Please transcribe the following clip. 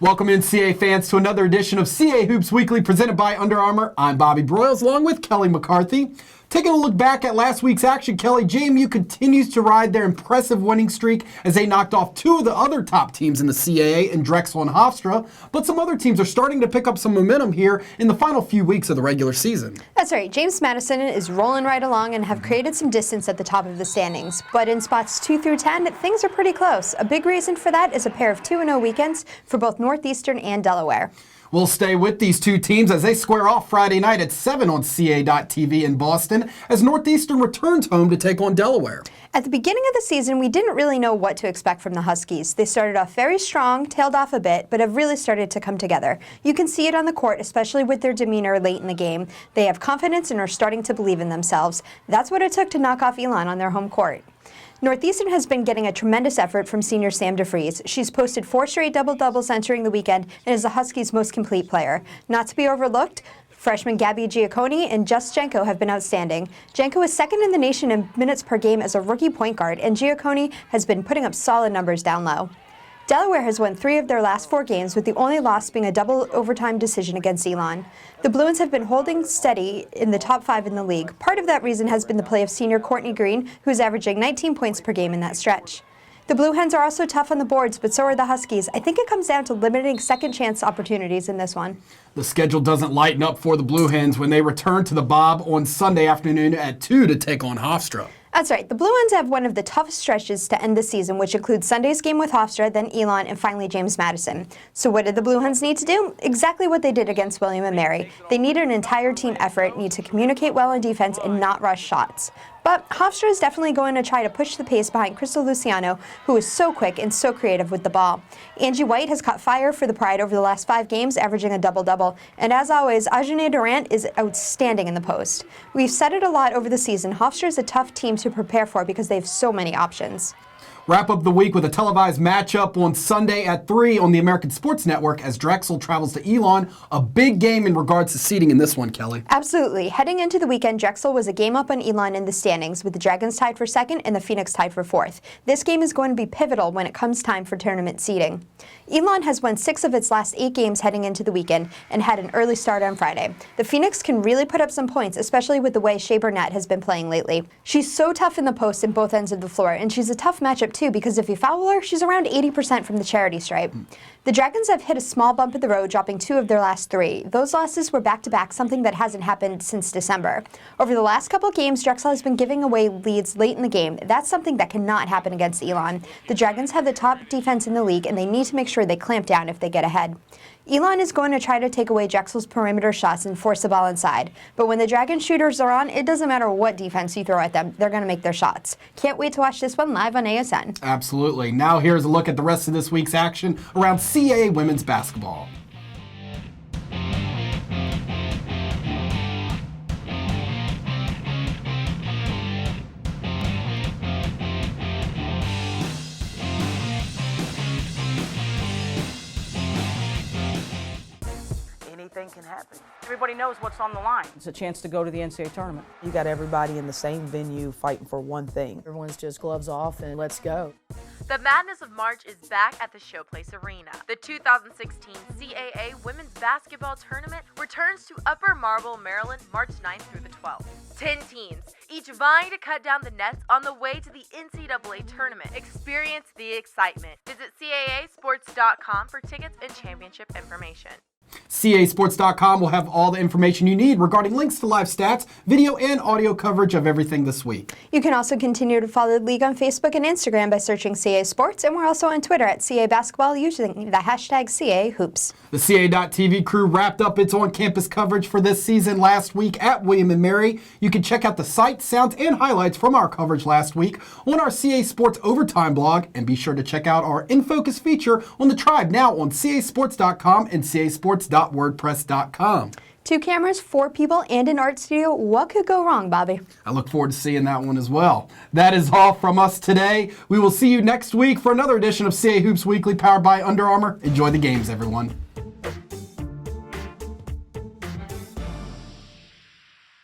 Welcome in, CA fans, to another edition of CA Hoops Weekly presented by Under Armour. I'm Bobby Broyles, along with Kelly McCarthy. Taking a look back at last week's action, Kelly, JMU continues to ride their impressive winning streak as they knocked off two of the other top teams in the CAA in Drexel and Hofstra. But some other teams are starting to pick up some momentum here in the final few weeks of the regular season. That's right. James Madison is rolling right along and have created some distance at the top of the standings. But in spots 2 through 10, things are pretty close. A big reason for that is a pair of 2-0 weekends for both Northeastern and Delaware. We'll stay with these two teams as they square off Friday night at 7 on CA.TV in Boston as Northeastern returns home to take on Delaware. At the beginning of the season, we didn't really know what to expect from the Huskies. They started off very strong, tailed off a bit, but have really started to come together. You can see it on the court, especially with their demeanor late in the game. They have confidence and are starting to believe in themselves. That's what it took to knock off Elon on their home court. Northeastern has been getting a tremendous effort from senior Sam DeFries. She's posted 4 straight double-doubles entering the weekend and is the Huskies' most complete player. Not to be overlooked, freshmen Gabby Giacconi and Just Jenko have been outstanding. Jenko is second in the nation in minutes per game as a rookie point guard, and Giacconi has been putting up solid numbers down low. Delaware has won 3 of their last 4 games, with the only loss being a double overtime decision against Elon. The Bruins have been holding steady in the top 5 in the league. Part of that reason has been the play of senior Courtney Green, who is averaging 19 points per game in that stretch. The Blue Hens are also tough on the boards, but so are the Huskies. I think it comes down to limiting second chance opportunities in this one. The schedule doesn't lighten up for the Blue Hens when they return to the Bob on Sunday afternoon at 2 to take on Hofstra. That's right. The Blue Hens have one of the toughest stretches to end the season, which includes Sunday's game with Hofstra, then Elon, and finally James Madison. So what did the Blue Hens need to do? Exactly what they did against William and Mary. They needed an entire team effort, need to communicate well on defense, and not rush shots. But Hofstra is definitely going to try to push the pace behind Crystal Luciano, who is so quick and so creative with the ball. Angie White has caught fire for the Pride over the last 5 games, averaging a double-double. And as always, Ajane Durant is outstanding in the post. We've said it a lot over the season. Hofstra is a tough team to prepare for because they have so many options. Wrap up the week with a televised matchup on Sunday at 3 on the American Sports Network as Drexel travels to Elon. A big game in regards to seeding in this one, Kelly. Absolutely. Heading into the weekend, Drexel was a game up on Elon in the standings, with the Dragons tied for 2nd and the Phoenix tied for 4th. This game is going to be pivotal when it comes time for tournament seeding. Elon has won 6 of its last 8 games heading into the weekend and had an early start on Friday. The Phoenix can really put up some points, especially with the way Shea Burnett has been playing lately. She's so tough in the post in both ends of the floor, and she's a tough matchup too, because if you foul her, she's around 80% from the charity stripe. The Dragons have hit a small bump in the road, dropping 2 of their last 3. Those losses were back-to-back, something that hasn't happened since December. Over the last couple games, Drexel has been giving away leads late in the game. That's something that cannot happen against Elon. The Dragons have the top defense in the league, and they need to make sure they clamp down if they get ahead. Elon is going to try to take away Drexel's perimeter shots and force the ball inside. But when the Dragon shooters are on, it doesn't matter what defense you throw at them. They're going to make their shots. Can't wait to watch this one live on ASN. Absolutely. Now here's a look at the rest of this week's action around CAA women's basketball. Anything can happen. Everybody knows what's on the line. It's a chance to go to the NCAA tournament. You got everybody in the same venue fighting for one thing. Everyone's just gloves off and let's go. The madness of March is back at the Showplace Arena. The 2016 CAA Women's Basketball Tournament returns to Upper Marlboro, Maryland, March 9th through the 12th. 10 teams, each vying to cut down the nets on the way to the NCAA Tournament. Experience the excitement. Visit CAAsports.com for tickets and championship information. CASports.com will have all the information you need regarding links to live stats, video, and audio coverage of everything this week. You can also continue to follow the league on Facebook and Instagram by searching CA Sports, and we're also on Twitter at CA Basketball using the hashtag CA Hoops. The CA.TV crew wrapped up its on-campus coverage for this season last week at William & Mary. You can check out the sights, sounds, and highlights from our coverage last week on our CA Sports Overtime blog, and be sure to check out our In Focus feature on the Tribe now on CASports.com and CASports.wordpress.com. 2 cameras, 4 people, and an art studio. What could go wrong, Bobby? I look forward to seeing that one as well. That is all from us today. We will see you next week for another edition of CA Hoops Weekly powered by Under Armour. Enjoy the games, everyone.